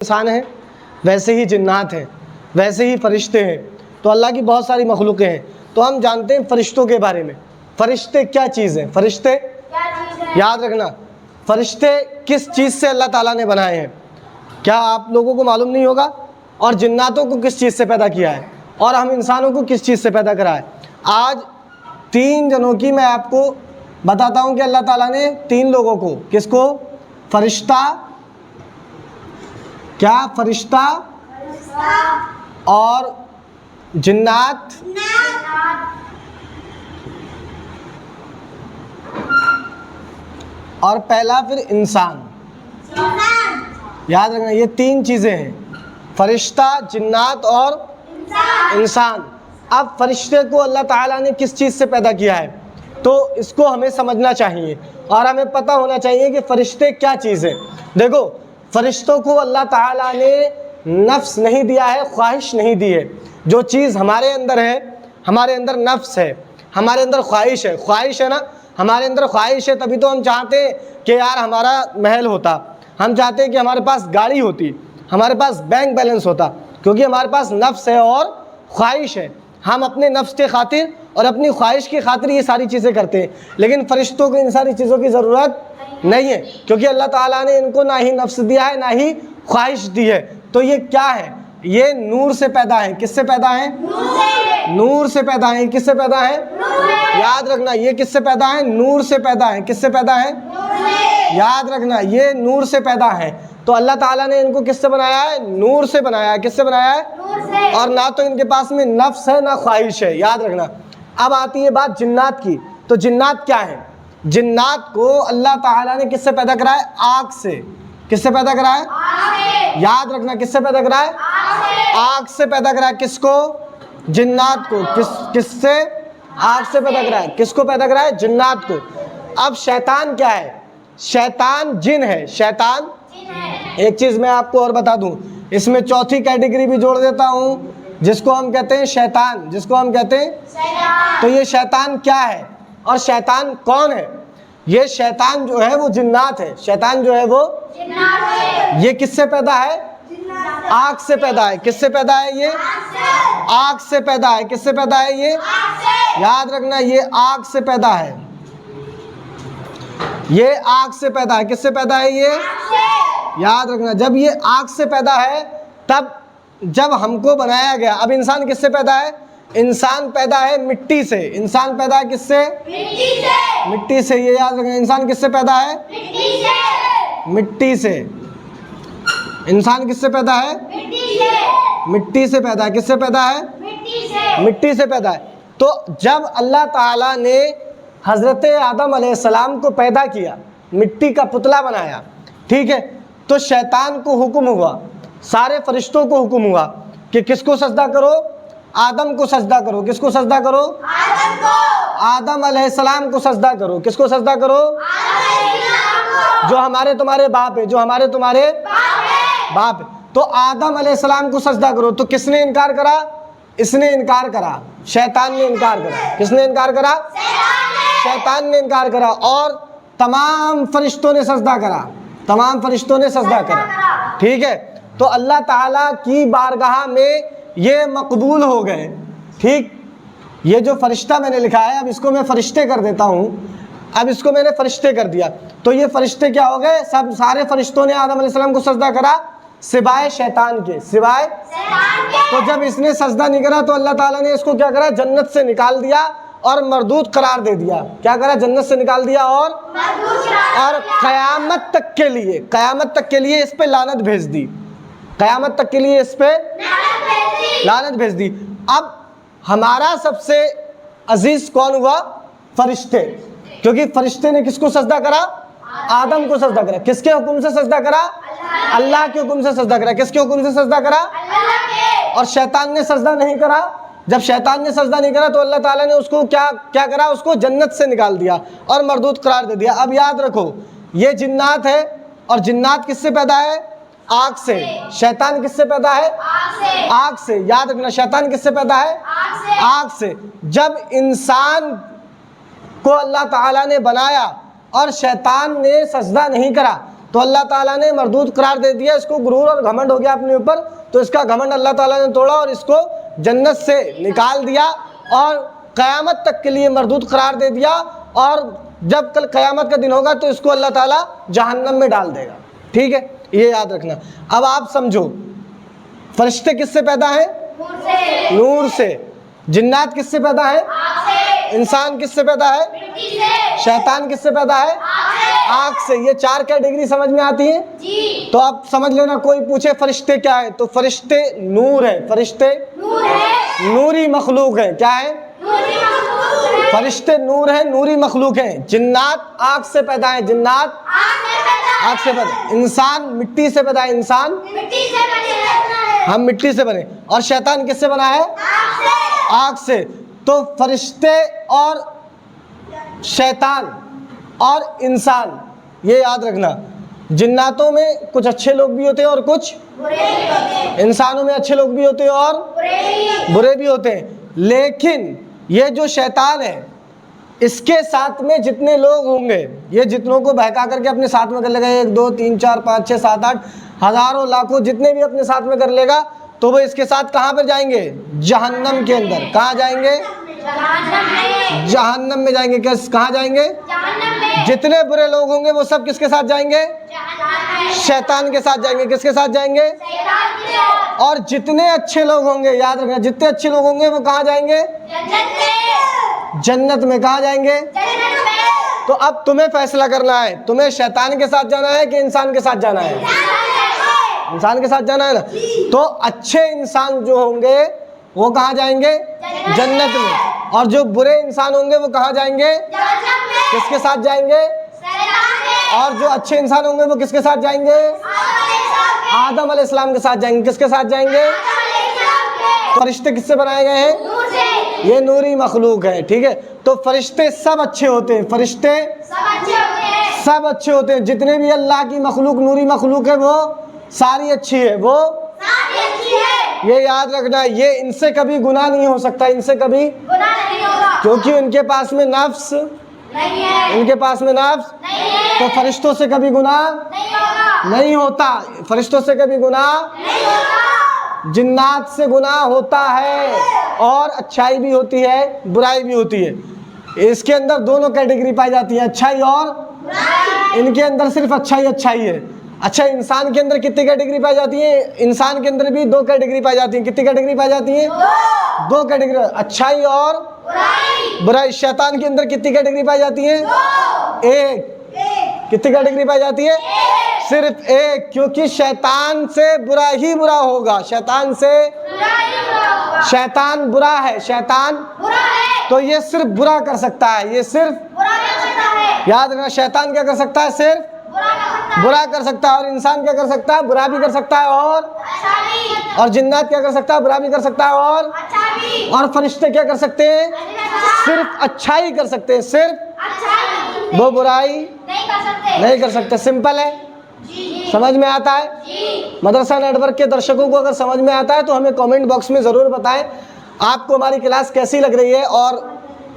انسان ہیں ویسے ہی جنات ہیں، ویسے ہی فرشتے ہیں، تو اللہ کی بہت ساری مخلوقیں ہیں۔ تو ہم جانتے ہیں فرشتوں کے بارے میں، فرشتے کیا چیز ہیں؟ فرشتے یاد رکھنا، فرشتے کس چیز سے اللہ تعالیٰ نے بنائے ہیں؟ کیا آپ لوگوں کو معلوم نہیں ہوگا؟ اور جناتوں کو کس چیز سے پیدا کیا ہے؟ اور ہم انسانوں کو کس چیز سے پیدا کرا ہے؟ آج 3 جنوں کی میں آپ کو بتاتا ہوں کہ اللہ تعالیٰ نے 3 لوگوں کو، کس کو؟ فرشتہ، کیا؟ فرشتہ اور جنات اور پہلا پھر انسان۔ یاد رکھنا یہ 3 چیزیں ہیں، فرشتہ، جنات اور انسان۔ اب فرشتے کو اللہ تعالیٰ نے کس چیز سے پیدا کیا ہے؟ تو اس کو ہمیں سمجھنا چاہیے اور ہمیں پتہ ہونا چاہیے کہ فرشتے کیا چیز ہیں۔ دیکھو، فرشتوں کو اللہ تعالیٰ نے نفس نہیں دیا ہے، خواہش نہیں دی ہے۔ جو چیز ہمارے اندر ہے، ہمارے اندر نفس ہے، ہمارے اندر خواہش ہے، خواہش ہے نا، ہمارے اندر خواہش ہے، تبھی تو ہم چاہتے ہیں کہ یار ہمارا محل ہوتا، ہم چاہتے ہیں کہ ہمارے پاس گاڑی ہوتی، ہمارے پاس بینک بیلنس ہوتا، کیونکہ ہمارے پاس نفس ہے اور خواہش ہے۔ ہم اپنے نفس کے خاطر اور اپنی خواہش کی خاطر یہ ساری چیزیں کرتے ہیں، لیکن فرشتوں کو ان ساری چیزوں کی ضرورت نہیں ہے، کیونکہ اللہ تعالیٰ نے ان کو نہ ہی نفس دیا ہے نہ ہی خواہش دی ہے۔ تو یہ کیا ہے؟ یہ نور سے پیدا ہے۔ کس سے پیدا ہے؟ نور سے پیدا ہے۔ کس سے پیدا ہے؟ یاد رکھنا یہ کس سے پیدا ہے؟ نور سے پیدا ہے۔ کس سے پیدا ہے؟ یاد رکھنا یہ نور سے پیدا ہے۔ تو اللہ تعالیٰ نے ان کو کس سے بنایا ہے؟ نور سے بنایا ہے۔ کس سے بنایا ہے؟ اور نہ تو ان کے پاس میں نفس ہے نہ خواہش ہے، یاد رکھنا۔ اب آتی ہے بات جنات کی، تو جنات کیا ہے؟ جنات کو اللہ تعالیٰ نے کس سے پیدا کرا ہے؟ آگ سے۔ کس سے پیدا کرا ہے؟ یاد رکھنا کس سے پیدا کرا ہے؟ آگ سے پیدا کرا ہے۔ کس کو؟ جنات کو۔ کس سے؟ آگ سے پیدا کرا ہے۔ کس کو پیدا کرا ہے؟ جنات کو۔ اب شیطان کیا ہے؟ شیطان جن ہے۔ شیطان ایک چیز میں آپ کو اور بتا دوں، اس میں چوتھی کیٹیگری بھی جوڑ دیتا ہوں، جس کو ہم کہتے ہیں شیطان، جس کو ہم کہتے ہیں تو یہ شیطان کیا ہے اور شیطان کون ہے؟ یہ شیطان جو ہے وہ جنات ہے۔ شیطان جو ہے وہ یہ کس سے پیدا ہے؟ آگ سے پیدا ہے۔ کس سے پیدا ہے؟ یہ آگ سے پیدا ہے۔ کس سے پیدا ہے؟ یہ یاد رکھنا یہ آگ سے پیدا ہے۔ یہ آگ سے پیدا ہے۔ کس سے پیدا ہے؟ یہ یاد رکھنا جب یہ آگ سے پیدا ہے، تب جب ہم کو بنایا گیا، اب انسان کس سے پیدا ہے؟ انسان پیدا ہے مٹی سے۔ انسان پیدا ہے کس سے؟ مٹی سے۔ یہ یاد رکھنا انسان کس سے پیدا ہے؟ مٹی سے۔ انسان کس سے پیدا ہے؟ مٹی سے پیدا ہے۔ کس سے پیدا ہے؟ مٹی سے پیدا ہے۔ تو جب اللہ تعالیٰ نے حضرت آدم علیہ السلام کو پیدا کیا، مٹی کا پتلا بنایا، ٹھیک ہے، تو شیطان کو حکم ہوا، سارے فرشتوں کو حکم ہوا کہ کس کو سجدہ کرو؟ آدم کو سجدہ کرو۔ کس کو سجدہ کرو؟ آدم کو۔ آدم علیہ السلام کو سجدہ کرو۔ کس کو سجدہ کرو؟ جو ہمارے تمہارے باپ ہے، جو ہمارے تمہارے باپ ہے، تو آدم علیہ السلام کو سجدہ کرو۔ تو کس نے انکار کرا؟ اس نے انکار کرا، شیطان نے انکار کرا۔ کس نے انکار کرا؟ شیطان نے انکار کرا، اور تمام فرشتوں نے سجدہ کرا۔ تمام فرشتوں نے سجدہ کرا، ٹھیک ہے۔ تو اللہ تعالیٰ کی بارگاہ میں یہ مقبول ہو گئے، ٹھیک۔ یہ جو فرشتہ میں نے لکھا ہے، اب اس کو میں فرشتے کر دیتا ہوں، اب اس کو میں نے فرشتے کر دیا، تو یہ فرشتے کیا ہو گئے؟ سارے فرشتوں نے آدم علیہ السلام کو سجدہ کرا سوائے شیطان کے، سوائے تو جب اس نے سجدہ نہیں کرا تو اللہ تعالیٰ نے اس کو کیا کرا؟ جنت سے نکال دیا اور مردود قرار دے دیا۔ کیا کرا؟ جنت سے نکال دیا اور قیامت تک کے لیے اس پہ لعنت بھیج دی۔ قیامت تک کے لیے اس پہ لعنت بھیج دی۔ اب ہمارا سب سے عزیز کون ہوا؟ فرشتے، کیونکہ فرشتے نے کس کو سجدہ کرا؟ آدم کو سجدہ کرا۔ کس کے حکم سے سجدہ کرا؟ اللہ کے حکم سے سجدہ کرا۔ کس کے حکم سے سجدہ کرا؟ اور شیطان نے سجدہ نہیں کرا۔ جب شیطان نے سجدہ نہیں کرا تو اللہ تعالیٰ نے اس کو کیا کرا؟ اس کو جنت سے نکال دیا اور مردود قرار دے دیا۔ اب یاد رکھو یہ جنات ہے، اور جنات کس سے پیدا ہے؟ آگ سے۔ شیطان کس سے پیدا ہے؟ آگ سے۔ یاد رکھنا شیطان کس سے پیدا ہے؟ آگ سے۔ جب انسان کو اللہ تعالیٰ نے بنایا اور شیطان نے سجدہ نہیں کرا، تو اللہ تعالیٰ نے مردود قرار دے دیا، اس کو غرور اور گھمنڈ ہو گیا اپنے اوپر، تو اس کا گھمنڈ اللہ تعالیٰ نے توڑا اور اس کو جنت سے نکال دیا اور قیامت تک کے لیے مردود قرار دے دیا، اور جب کل قیامت کا دن ہوگا تو اس کو اللہ تعالیٰ جہنم میں ڈال دے گا. ٹھیک ہے، یہ یاد رکھنا. اب آپ سمجھو، فرشتے کس سے پیدا ہیں؟ نور سے. جنات کس سے پیدا ہے؟ انسان کس سے پیدا ہے؟ شیطان کس سے پیدا ہے؟ آگ سے. یہ 4 کیٹیگری سمجھ میں آتی ہیں؟ تو آپ سمجھ لینا. کوئی پوچھے فرشتے کیا ہے، تو فرشتے نور ہیں. فرشتے نوری مخلوق ہیں. کیا ہے؟ فرشتے نور ہیں، نوری مخلوق ہیں. جنات آگ سے پیدا ہیں. جنات آگ سے پیدا. انسان مٹی سے پیدا ہے. انسان ہم مٹی سے بنے. اور شیطان کس سے بنا ہے؟ آگ سے. تو فرشتے اور شیطان اور انسان، یہ یاد رکھنا. جناتوں میں کچھ اچھے لوگ بھی ہوتے ہیں اور کچھ انسانوں میں اچھے لوگ بھی ہوتے ہیں اور برے بھی ہوتے ہیں. لیکن یہ جو شیطان ہے، اس کے ساتھ میں جتنے لوگ ہوں گے، یہ جتنوں کو بہکا کر کے اپنے ساتھ میں کر لے گا، 1 2 3 4 5 6 7 8 ہزاروں لاکھوں جتنے بھی اپنے ساتھ میں کر لے گا، تو وہ اس کے ساتھ کہاں پر جائیں گے؟ جہنم کے اندر. کہاں جائیں گے؟ جہنم میں جائیں گے. کہاں جائیں گے؟ جتنے برے لوگ ہوں گے وہ سب کس کے ساتھ جائیں گے؟ شیطان کے ساتھ جائیں گے. کس کے ساتھ جائیں گے؟ اور جتنے اچھے لوگ ہوں گے، یاد رکھنا، جتنے اچھے لوگ ہوں گے وہ کہاں جائیں گے؟ جنت میں. کہاں جائیں گے؟ تو اب تمہیں فیصلہ کرنا ہے، تمہیں شیطان کے ساتھ جانا ہے کہ انسان کے ساتھ جانا ہے؟ انسان کے ساتھ جانا ہے نا. تو اچھے انسان جو ہوں گے وہ کہاں جائیں گے؟ جنت میں. اور جو برے انسان ہوں گے وہ کہاں جائیں گے؟ کس کے ساتھ جائیں گے؟ اور جو اچھے انسان ہوں گے وہ کس کے ساتھ جائیں گے؟ آدم علیہ السلام کے ساتھ جائیں گے. کس کے ساتھ جائیں گے؟ فرشتے کس سے بنائے گئے ہیں؟ یہ نوری مخلوق ہے. ٹھیک ہے، تو فرشتے سب اچھے ہوتے ہیں. فرشتے سب اچھے ہوتے ہیں. جتنے بھی اللہ کی مخلوق نوری مخلوق ہے وہ ساری اچھی ہے. وہ یہ یاد رکھنا، یہ ان سے کبھی گناہ نہیں ہو سکتا. ان سے کبھی، کیونکہ ان کے پاس میں نفس ان کے پاس میں نفس. تو فرشتوں سے کبھی گناہ نہیں ہوتا. فرشتوں سے کبھی گناہ، جنات سے گناہ ہوتا ہے، اور اچھائی بھی ہوتی ہے، برائی بھی ہوتی ہے. اس کے اندر دونوں کیٹیگری پائی جاتی ہیں، اچھائی اور ان کے اندر صرف اچھائی ہے. اچھا، انسان کے اندر کتنی کیٹیگری پائی جاتی ہیں؟ انسان کے اندر بھی 2 کیٹیگری پائی جاتی ہیں. کتنی کیٹیگری پائی جاتی ہیں؟ 2 کیٹیگری، اچھائی اور برائی. شیطان کے اندر کتنی کیٹیگری پائی جاتی ہیں؟ 1. کتنی کیٹیگری پائی جاتی ہے؟ صرف 1. کیونکہ شیطان سے برا ہی برا ہوگا. شیطان برا ہے. شیطان تو یہ صرف برا کر سکتا ہے. یہ صرف یاد رکھنا، شیطان کیا کر سکتا ہے؟ صرف برا کر سکتا ہے. اور انسان کیا کر سکتا ہے؟ برا بھی کر سکتا ہے. اور جنات کیا کر سکتا ہے؟ برا بھی کر سکتا ہے. اور فرشتے کیا کر سکتے ہیں؟ صرف اچھائی کر سکتے ہیں. صرف وہ برائی نہیں کر سکتے. سمپل ہے، سمجھ میں آتا ہے؟ مدرسہ نیٹ ورک کے درشکوں کو اگر سمجھ میں آتا ہے تو ہمیں کامنٹ باکس میں ضرور بتائیں آپ کو ہماری کلاس کیسی لگ رہی ہے، اور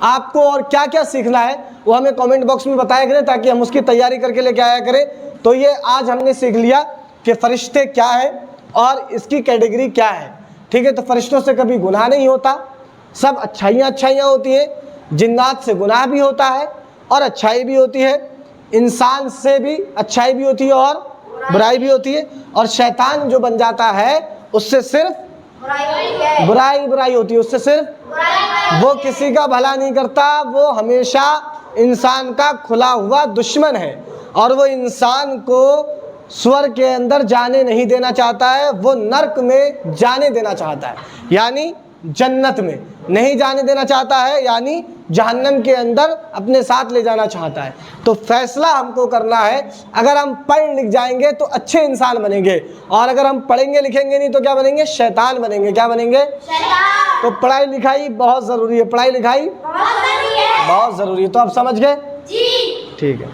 آپ کو اور کیا کیا سیکھنا ہے وہ ہمیں کامنٹ باکس میں بتایا کریں، تاکہ ہم اس کی تیاری کر کے لے کے آیا کریں. تو یہ آج ہم نے سیکھ لیا کہ فرشتے کیا ہے اور اس کی کیٹیگری کیا ہے. ٹھیک ہے، تو فرشتوں سے کبھی گناہ نہیں ہوتا، سب اچھائیاں ہوتی ہیں. جنات سے گناہ بھی ہوتا ہے اور اچھائی بھی ہوتی ہے. انسان سے بھی اچھائی بھی ہوتی ہے اور برائی بھی ہوتی ہے. اور شیطان جو بن جاتا ہے اس سے صرف برائی ہوتی ہے. اس سے صرف وہ کسی کا بھلا نہیں کرتا. وہ ہمیشہ انسان کا کھلا ہوا دشمن ہے، اور وہ انسان کو سور کے اندر جانے نہیں دینا چاہتا ہے. وہ نرک میں جانے دینا چاہتا ہے، یعنی جنت میں نہیں جانے دینا چاہتا ہے، یعنی جہنم کے اندر اپنے ساتھ لے جانا چاہتا ہے. تو فیصلہ ہم کو کرنا ہے. اگر ہم پڑھ لکھ جائیں گے تو اچھے انسان بنیں گے، اور اگر ہم پڑھیں گے لکھیں گے نہیں تو کیا بنیں گے؟ شیطان بنیں گے. کیا بنیں گے؟ تو پڑھائی لکھائی بہت ضروری ہے. پڑھائی لکھائی بہت ضروری ہے. تو آپ سمجھ گئے؟ ٹھیک ہے.